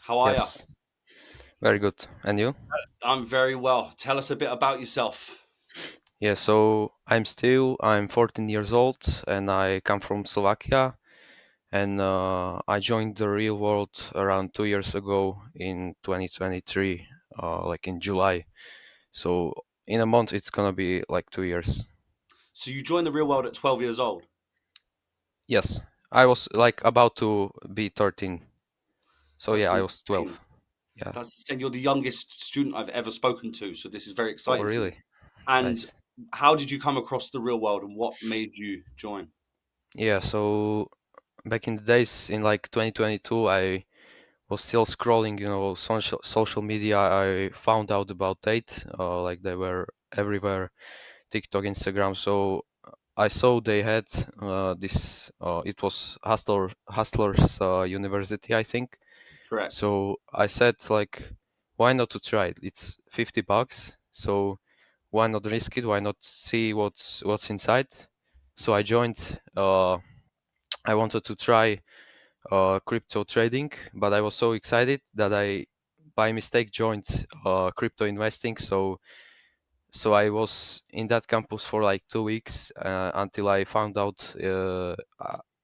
How are you? Yes, very good. And you? I'm very well. Tell us a bit about yourself. Yeah, so I'm 14 years old and I come from Slovakia and I joined the real world around 2 years ago in 2023, like in July. So in a month it's gonna be like 2 years. So you joined the real world at 12 years old. Yes, I was like about to be 13. So yeah, That's I was insane. 12. Yeah. That's insane. You're the youngest student I've ever spoken to, so this is very Oh, exciting for me. really? And Nice. how did you come across the real world and what made you join? Yeah, so back in the days in like 2022, I was still scrolling, social media. I found out about Tate, like they were everywhere, TikTok, Instagram. So I saw they had this. It was Hustlers University, I think. Correct. So I said like, why not to try it? It's $50. So why not risk it? Why not see what's inside? So I joined. I wanted to try crypto trading, but I was so excited that I, by mistake, joined crypto investing. So I was in that campus for like 2 weeks until I found out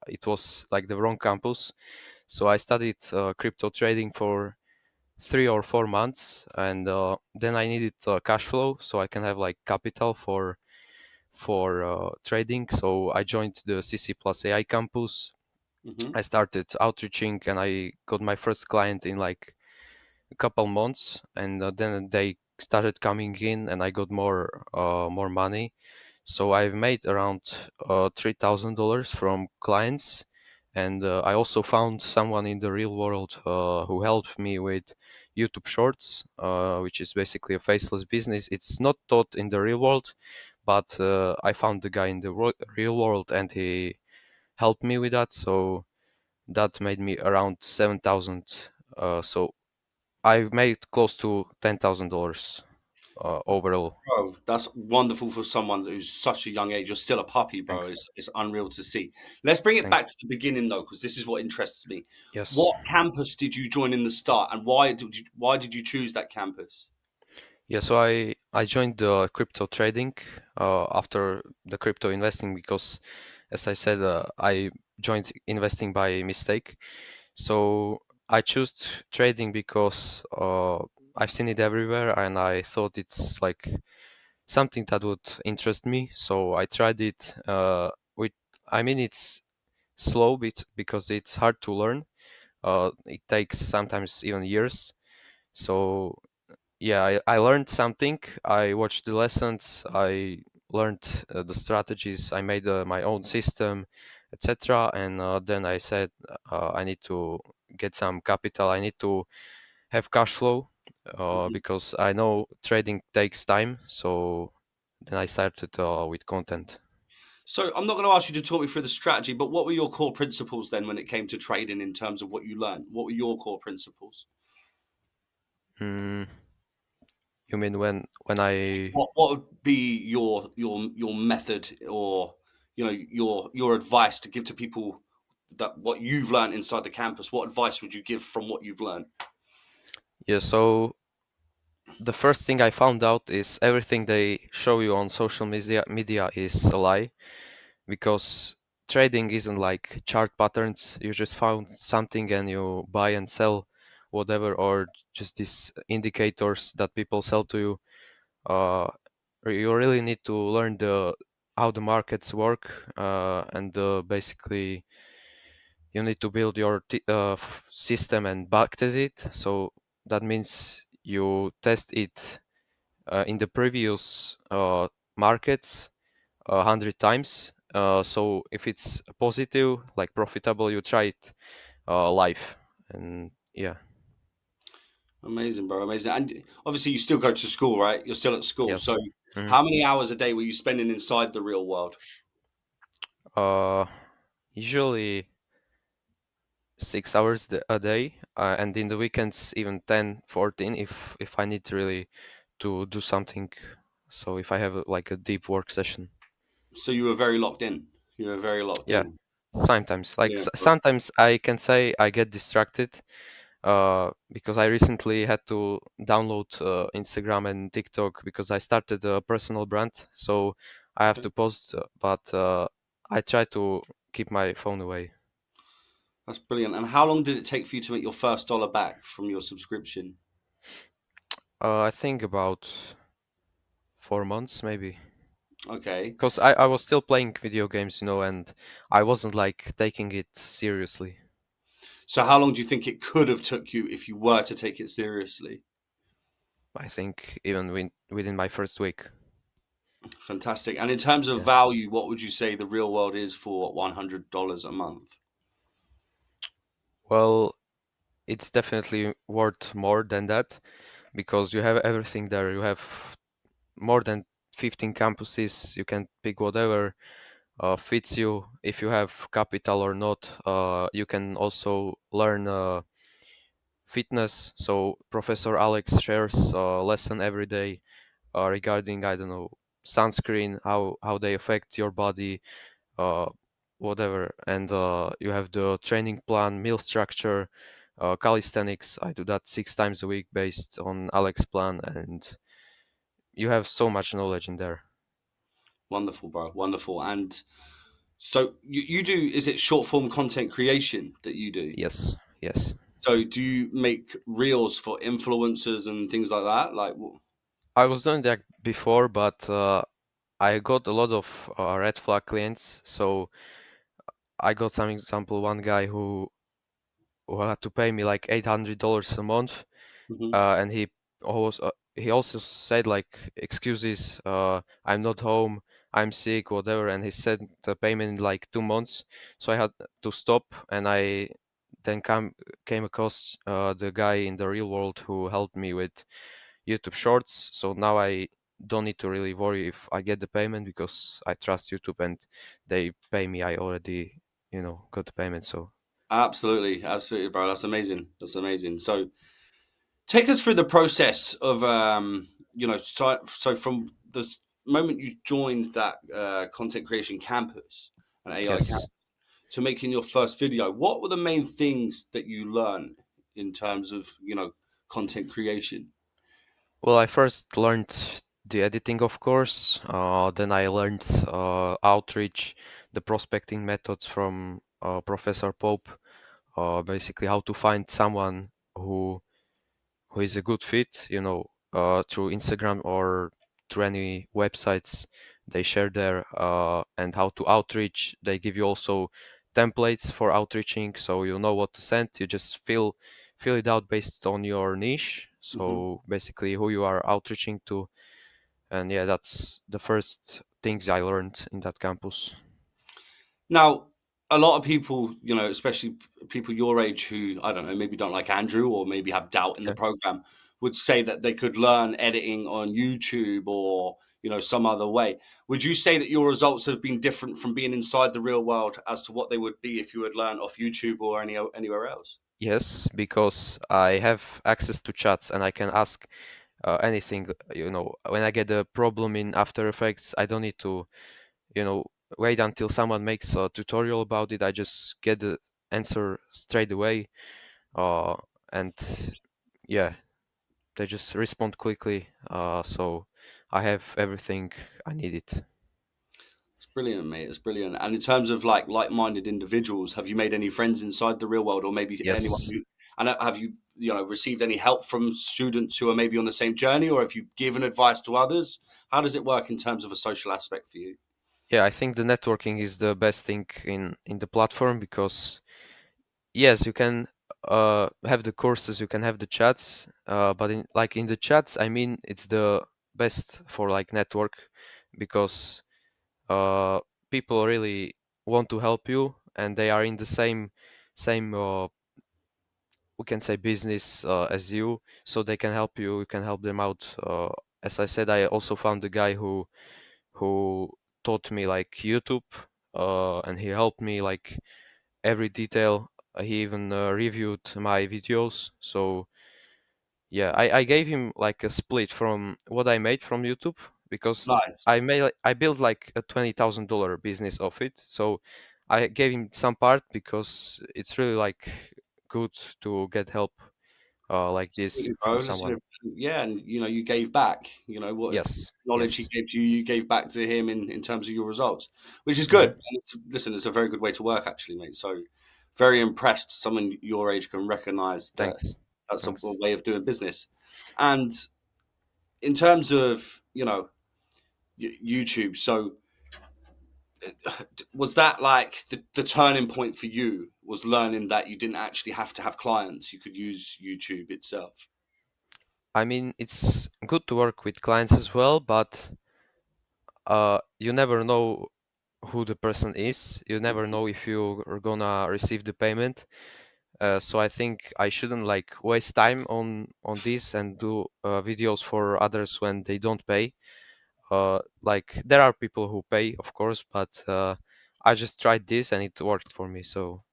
it was like the wrong campus. So I studied crypto trading for 3 or 4 months, and then I needed cash flow so I can have like capital for trading. So I joined the CC plus AI campus. Hmm. I started outreaching and I got my first client in like a couple months, and then they started coming in, and I got more money. So I've made around $3,000 from clients, and I also found someone in the real world who helped me with YouTube Shorts, which is basically a faceless business. It's not taught in the real world, but I found the guy in the real world, and he helped me with that. So that made me around 7,000. So I made close to $10,000 overall. Bro, that's wonderful for someone who's such a young age. You're still a puppy, bro. Thanks. It's unreal to see. Let's bring it Thank. back to the beginning though, because this is what interests me. Yes. What campus did you join in the start, and why did you choose that campus? Yeah. So I joined the crypto trading after the crypto investing because, as I said, I joined investing by mistake. So I chose trading because I've seen it everywhere, and I thought it's like something that would interest me. So I tried it. With I mean, it's slow bit because it's hard to learn. It takes sometimes even years. So yeah, I learned something. I watched the lessons. I learned the strategies. I made my own system, etc. And then I said I need to get some capital. I need to have cash flow Mhm. because I know trading takes time. So then I started with content. So I'm not going to ask you to talk me through the strategy, but what were your core principles then when it came to trading in terms of what you learned? What were your core principles? Mm, you mean when I What would be your method or your advice to give to people that what you've learned inside the campus? What advice would you give from what you've learned? yeah, so the first thing I found out is everything they show you on social media is a lie, because trading isn't like chart patterns. You just found something and you buy and sell whatever, or just these indicators that people sell to you. Uh, you really need to learn the how the markets work, and basically you need to build your system and backtest it. So that means you test it in the previous markets 100 times. So if it's positive, like profitable, you try it live, and yeah, Amazing, bro. Amazing. And obviously, you still go to school, right? You're still at school. So, yes. Mhm. how many hours a day were you spending inside the real world? Uh, Usually 6 hours a day, and in the weekends even 10, 14 if I need really to do something. So if I have like a deep work session. So you were very locked in. You were very locked Yeah, in. sometimes like Yeah. sometimes I can say I get distracted. because I recently had to download Instagram and TikTok because I started a personal brand, so I have Okay. to post, but I try to keep my phone away. That's brilliant. And how long did it take for you to make your first dollar back from your subscription? I think about 4 months maybe. Okay. Because I was still playing video games, and I wasn't like taking it seriously. So how long do you think it could have took you if you were to take it seriously? I think even within my first week. Fantastic. And in terms of Yeah. value, what would you say the real world is for $100 a month? Well, it's definitely worth more than that because you have everything there. You have more than 15 campuses. You can pick whatever fits you. If you have capital or not, you can also learn fitness. So Professor Alex shares a lesson every day regarding, I don't know, sunscreen, how they affect your body, uh, whatever. And you have the training plan, meal structure, calisthenics. I do that 6 times a week based on Alex plan, and you have so much knowledge in there. Wonderful, bro. Wonderful. And so you do, is it short form content creation that you do? Yes, yes. So do you make reels for influencers and things like that? Like, I was doing that before, but I got a lot of red flag clients. So I got some example, one guy who had to pay me like $800 a month, mhm, and he also said like excuses, I'm not home, I'm sick, whatever, and he sent the payment in like 2 months. So I had to stop, and I then came across the guy in the real world who helped me with YouTube Shorts. So now I don't need to really worry if I get the payment because I trust YouTube and they pay me. I already, got the payment. So absolutely, absolutely, bro. That's amazing. That's amazing. So take us through the process of, so from the moment you joined that content creation campus, an AI yes. campus, to making your first video. What were the main things that you learned in terms of, content creation? Well, I first learned the editing, of course. Then I learned outreach, the prospecting methods from Professor Pope. Basically, how to find someone who is a good fit, through Instagram or through any websites they share there, and how to outreach. They give you also templates for outreaching, so you know what to send. You just fill it out based on your niche. Hmm. So basically, who you are outreaching to, and yeah, that's the first things I learned in that campus. Now, a lot of people, especially people your age who, I don't know, maybe don't like Andrew or maybe have doubt in the Yeah. program, would say that they could learn editing on YouTube or, some other way. Would you say that your results have been different from being inside the real world as to what they would be if you had learned off YouTube or anywhere else? Yes, because I have access to chats and I can ask anything. When I get a problem in After Effects, I don't need to, you know, wait until someone makes a tutorial about it. I just get the answer straight away. Uh, and yeah, they just respond quickly. So I have everything I needed. It's brilliant, mate. It's brilliant. And in terms of like-minded individuals, have you made any friends inside the real world, or maybe anyone Yes. who? And have you, received any help from students who are maybe on the same journey, or have you given advice to others? How does it work in terms of a social aspect for you? Yeah, I think the networking is the best thing in the platform because yes, you can have the courses, you can have the chats, but in the chats, I mean, it's the best for like network because uh, people really want to help you and they are in the same we can say business as you, so they can help you. You can help them out. As I said, I also found a guy who taught me like YouTube, and he helped me like every detail. He even reviewed my videos. So yeah, I gave him like a split from what I made from YouTube because Nice. I built like a $20,000 business of it. So I gave him some part because it's really like good to get help. like this Absolutely, bro. from Listen, someone. yeah, and you gave back. What Yes, knowledge he yes. gave to you, you gave back to him in terms of your results, which is good. Hmm. And listen, it's a very good way to work, actually, mate. So, very impressed. Someone your age can recognize that Thanks, that's a thanks. way of doing business. And in terms of YouTube, so was that like the turning point for you? Was learning that you didn't actually have to have clients; you could use YouTube itself. I mean, it's good to work with clients as well, but you never know who the person is. You never know if you are gonna receive the payment. So I think I shouldn't like waste time on this and do videos for others when they don't pay. Like there are people who pay, of course, but I just tried this and it worked for me. So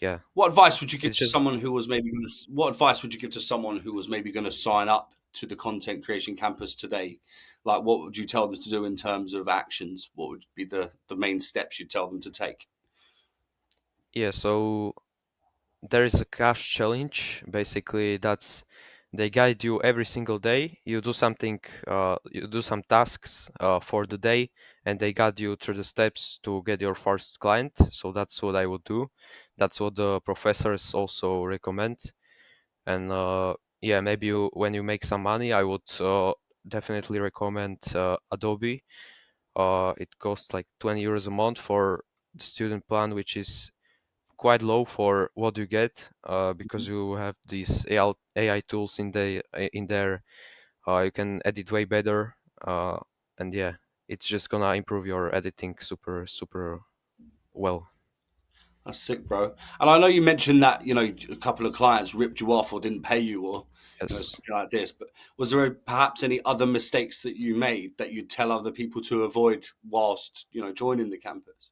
yeah, What advice would you give it's to just someone who was maybe going to? What advice would you give to someone who was maybe going to sign up to the Content Creation Campus today? Like, what would you tell them to do in terms of actions? What would be the main steps you'd tell them to take? yeah. So there is a cash challenge. Basically, that's they guide you every single day. You do something, you do some tasks for the day, and they guide you through the steps to get your first client. So that's what I would do. That's what the professors also recommend. And yeah, maybe when you make some money, I would definitely recommend Adobe. It costs like 20 euros a month for the student plan, which is quite low for what you get because you have these AI tools in there. You can edit way better, uh, and yeah, it's just gonna improve your editing super well. That's sick, bro. And I know you mentioned that a couple of clients ripped you off or didn't pay you, or Yes. something like this. But was there perhaps any other mistakes that you made that you'd tell other people to avoid whilst joining the campus?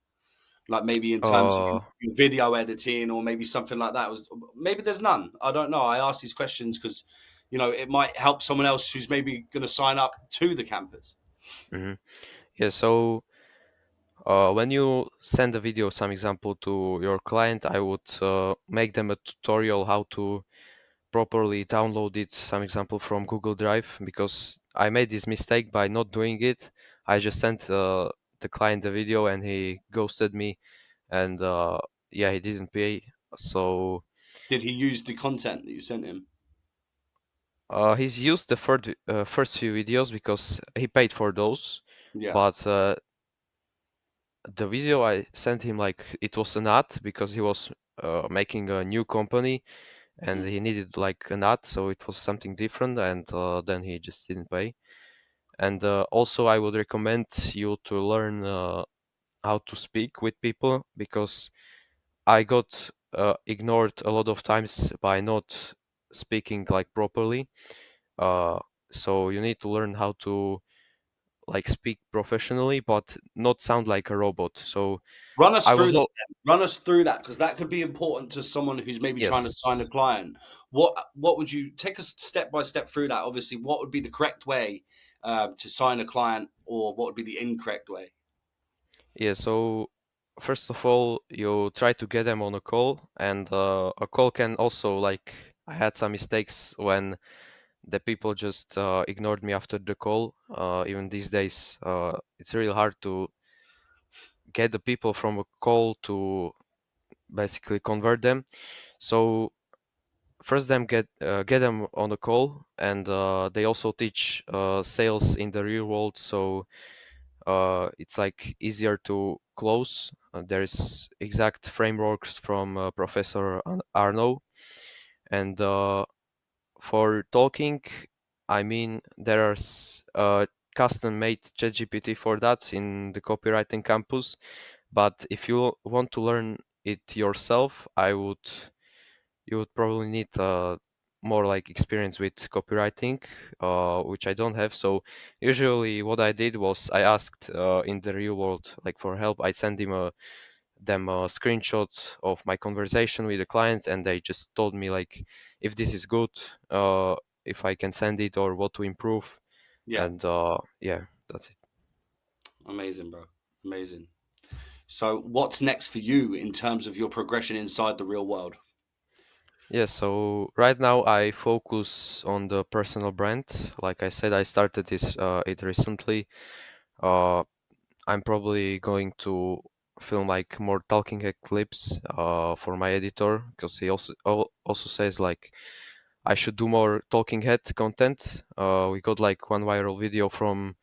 Like maybe in terms of Uh, your video editing or maybe something like that. Was maybe there's none. I don't know. I ask these questions because it might help someone else who's maybe going to sign up to the campus. mhm. Yeah. So when you send a video, some example to your client, I would make them a tutorial how to properly download it, some example from Google Drive, because I made this mistake by not doing it. I just sent the client the video and he ghosted me, and yeah, he didn't pay. So Did he use the content that you sent him? he's used the first few videos because he paid for those, Yeah. but the video I sent him, like, it was an ad because he was making a new company and Hmm. he needed like an ad, so it was something different, and then he just didn't pay. And also, I would recommend you to learn how to speak with people because I got ignored a lot of times by not speaking like properly. Uh, so you need to learn how to like speak professionally, but not sound like a robot. So Run us I through was that. all Then. Run us through that because that could be important to someone who's maybe trying to sign a yes. client. What would you take us step by step through that? Obviously, what would be the correct way to sign a client, or what would be the incorrect way? Yeah, so first of all, you try to get them on a call, and a call can also, like, I had some mistakes when the people just ignored me after the call. Even these days, it's really hard to get the people from a call to basically convert them. So first, them get them on a call, and they also teach sales in the real world. So it's like easier to close. There's exact frameworks from Professor Arno, and for talking, I mean there are custom-made ChatGPT for that in the copywriting campus. But if you want to learn it yourself, I would you would probably need more like experience with copywriting, which I don't have. So usually, what I did was I asked in the real world like for help. I sent them a screenshot of my conversation with the client, and they just told me like if this is good, if I can send it or what to improve. Yeah, And yeah, that's it. amazing, bro. Amazing. So, what's next for you in terms of your progression inside the real world? Yeah, so right now I focus on the personal brand. Like I said, I started it recently. Uh, I'm probably going to film like more talking head clips for my editor because he also says like I should do more talking head content. We got like one viral video from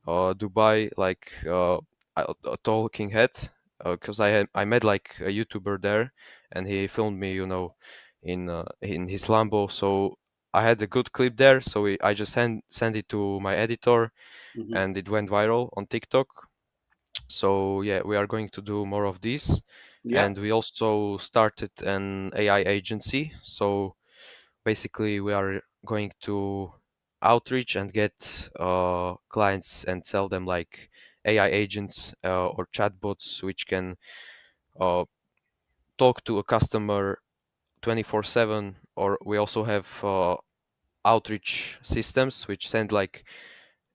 Dubai, like a talking head, because I met like a YouTuber there, and he filmed me, in his Lambo. So I had a good clip there. So I just send it to my editor, Hmm. and it went viral on TikTok. So yeah, we are going to do more of this, Yeah. and we also started an AI agency. So basically, we are going to outreach and get clients and sell them like AI agents or chatbots, which can uh, talk to a customer 24/7. Or we also have outreach systems which send like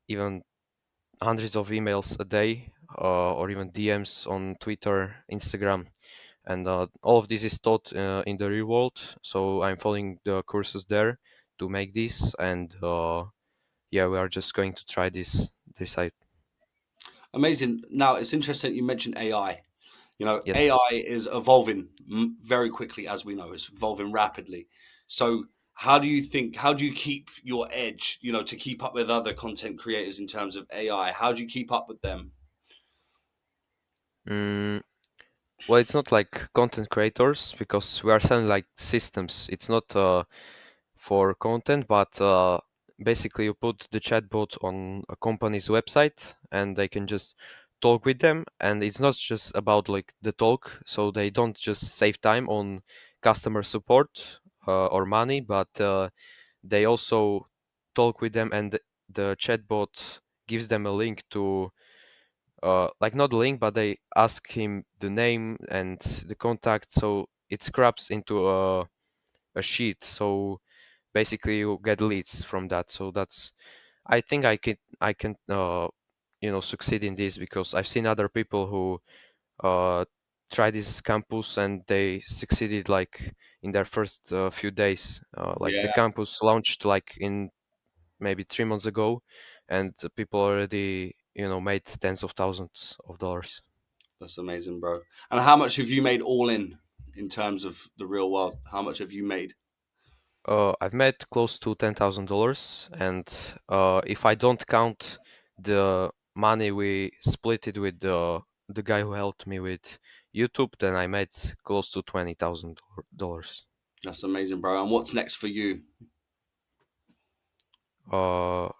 even hundreds of emails a day, or even DMs on Twitter, Instagram, and all of this is taught in the real world. So I'm following the courses there to make this, and yeah, we are just going to try this site. Amazing. Now it's interesting you mentioned AI. You know, Yes. AI is evolving very quickly, as we know. It's evolving rapidly. So, how do you keep your edge, to keep up with other content creators in terms of AI? How do you keep up with them? Mm, well, it's not like content creators because we are selling like systems. It's not for content, but basically you put the chatbot on a company's website and they can just talk with them. And it's not just about like the talk, so they don't just save time on customer support or money, but they also talk with them, and the chatbot gives them a link to like not a link, but they ask him the name and the contact, so it scraps into a sheet. So basically you get leads from that. So that's, I think I can succeed in this because I've seen other people who try this campus and they succeeded like in their first few days. Like the Yeah, campus launched like in maybe 3 months ago, and people already made tens of thousands of dollars. that's amazing, bro. And how much have you made all in terms of the real world? How much have you made? I've made close to $10,000, and if I don't count the money we split it with the guy who helped me with YouTube, then I made close to $20,000. That's amazing, bro. And what's next for you? Uh,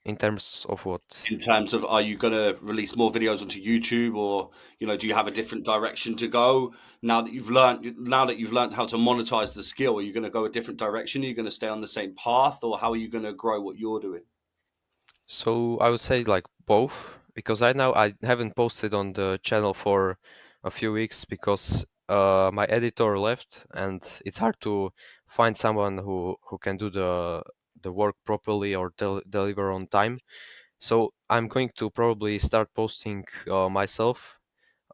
in terms of what? In terms of, are you going to release more videos onto YouTube, or do you have a different direction to go now that you've learned how to monetize the skill? Are you going to go a different direction? Are you going to stay on the same path, or how are you going to grow what you're doing? So I would say like both, because right now I haven't posted on the channel for a few weeks because my editor left, and it's hard to find someone who can do the work properly or deliver on time. So I'm going to probably start posting myself.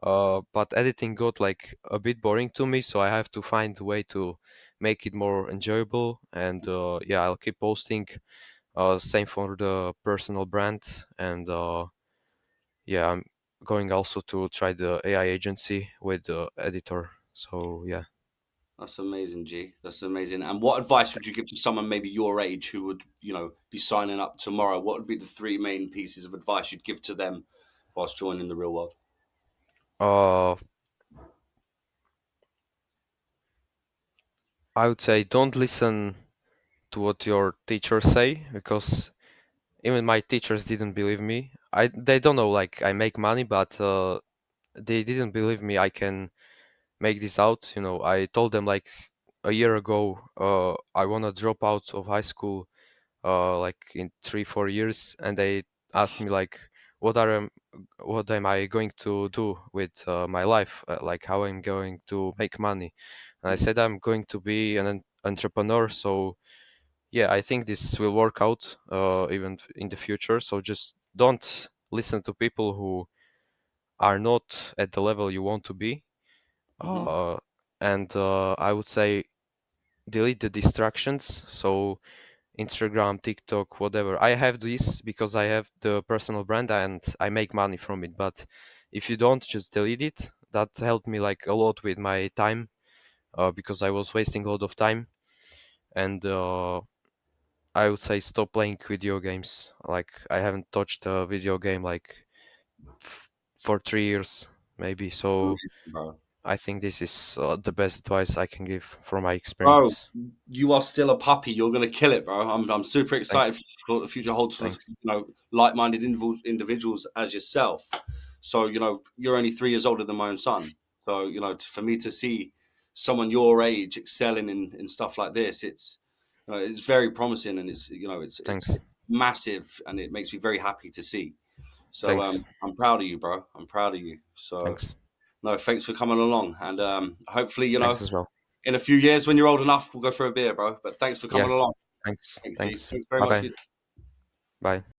But editing got like a bit boring to me, so I have to find a way to make it more enjoyable. And yeah, I'll keep posting. Same for the personal brand, and yeah, I'm going also to try the AI agency with the editor. So yeah. That's amazing, G. That's amazing. And what advice would you give to someone maybe your age who would, be signing up tomorrow? What would be the three main pieces of advice you'd give to them whilst joining the real world? Uh, I would say don't listen to what your teachers say, because even my teachers didn't believe me. They don't know like I make money, but they didn't believe me I can make this out. I told them like a year ago I wanna drop out of high school like in 3 4 years, and they asked me like what are what am I going to do with my life, like how I'm going to make money. And I Mhm. said I'm going to be an entrepreneur. So yeah, I think this will work out even in the future. So just don't listen to people who are not at the level you want to be. Mhm. uh, and I would say delete the distractions. So Instagram, TikTok, whatever. I have this because I have the personal brand and I make money from it. But if you don't, just delete it. That helped me like a lot with my time, because I was wasting a lot of time. And I would say stop playing video games. Like I haven't touched a video game like for 3 years maybe. So Amazing, bro. I think this is the best advice I can give from my Bro, experience. you are still a puppy. You're gonna kill it, bro. I'm super Thanks, excited for what the future holds for thanks, like-minded individuals as yourself. So you're only 3 years older than my own son. So for me to see someone your age excelling in stuff like this, it's very promising, and it's thanks, massive, and it makes me very happy to see. So thanks, I'm proud of you, bro. I'm proud of you. So thanks, no, thanks for coming along, and hopefully thanks as well. in a few years when you're old enough, we'll go for a beer, bro. But thanks for coming Yeah, along. thanks, Thanks, G. thanks. Thanks very Bye much for bye, your bye.